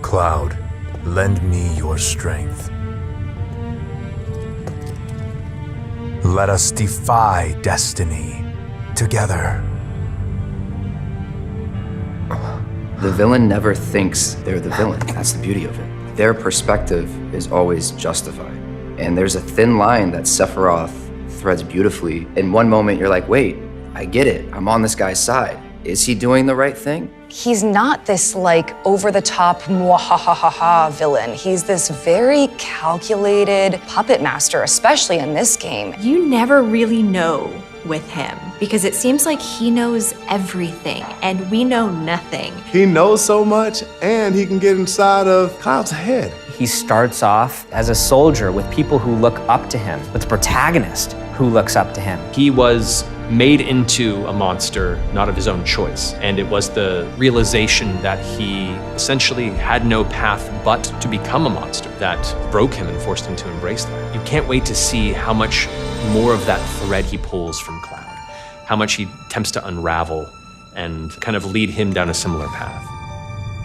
Cloud, lend me your strength. Let us defy destiny together. The villain never thinks they're the villain. That's the beauty of it. Their perspective is always justified. And there's a thin line that Sephiroth threads beautifully. In one moment, you're like, wait, I get it. I'm on this guy's side. Is he doing the right thing? He's not this like over-the-top mwahahaha villain. He's this very calculated puppet master, especially in this game. You never really know with him because it seems like he knows everything and we know nothing. He knows so much and he can get inside of Cloud's head. He starts off as a soldier with people who look up to him, with the protagonist who looks up to him. He was made into a monster, not of his own choice. And it was the realization that he essentially had no path but to become a monster that broke him and forced him to embrace that. You can't wait to see how much more of that thread he pulls from Cloud, how much he attempts to unravel and kind of lead him down a similar path.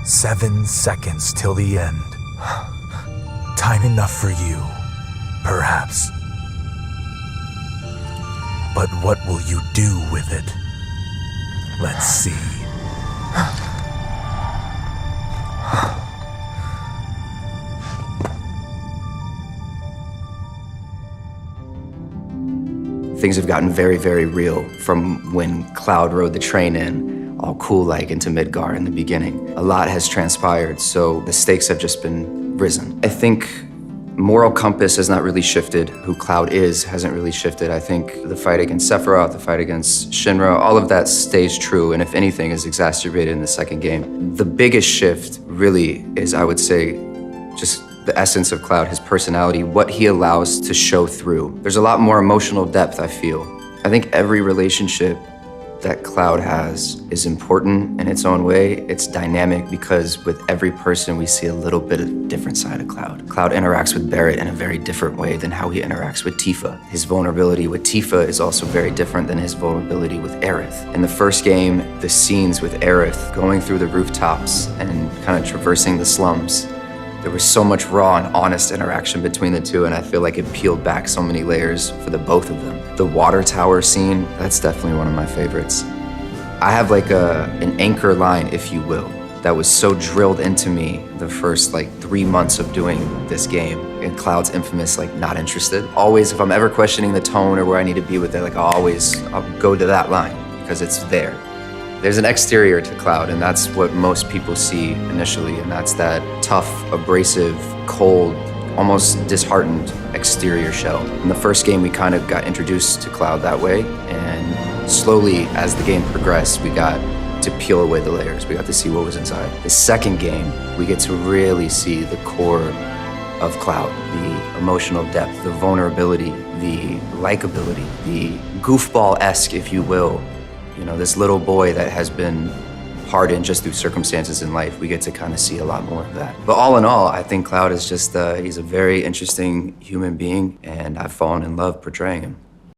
7 seconds till the end. Time enough for you, perhaps. But what will you do with it? Let's see. Things have gotten very, very real from when Cloud rode the train in, all cool like into Midgar in the beginning. A lot has transpired, so the stakes have just been risen. I think moral compass has not really shifted. Who Cloud is hasn't really shifted. I think the fight against Sephiroth, the fight against Shinra, all of that stays true, and if anything is exacerbated in the second game. The biggest shift really is, I would say, just the essence of Cloud, his personality, what he allows to show through. There's a lot more emotional depth, I feel. I think every relationship that Cloud has is important in its own way. It's dynamic because with every person we see a little bit of different side of Cloud. Cloud interacts with Barrett in a very different way than how he interacts with Tifa. His vulnerability with Tifa is also very different than his vulnerability with Aerith. In the first game, the scenes with Aerith going through the rooftops and kind of traversing the slums, there was so much raw and honest interaction between the two, and I feel like it peeled back so many layers for the both of them. The water tower scene, that's definitely one of my favorites. I have like an anchor line, if you will, that was so drilled into me the first like 3 months of doing this game. And Cloud's infamous like not interested. Always, if I'm ever questioning the tone or where I need to be with it, like I'll go to that line because it's there. There's an exterior to Cloud, and that's what most people see initially, and that's that tough, abrasive, cold, almost disheartened exterior shell. In the first game, we kind of got introduced to Cloud that way, and slowly, as the game progressed, we got to peel away the layers. We got to see what was inside. The second game, we get to really see the core of Cloud, the emotional depth, the vulnerability, the likability, the goofball-esque, if you will. You know, this little boy that has been hardened just through circumstances in life, we get to kind of see a lot more of that. But all in all, I think Cloud is just, he's a very interesting human being, and I've fallen in love portraying him.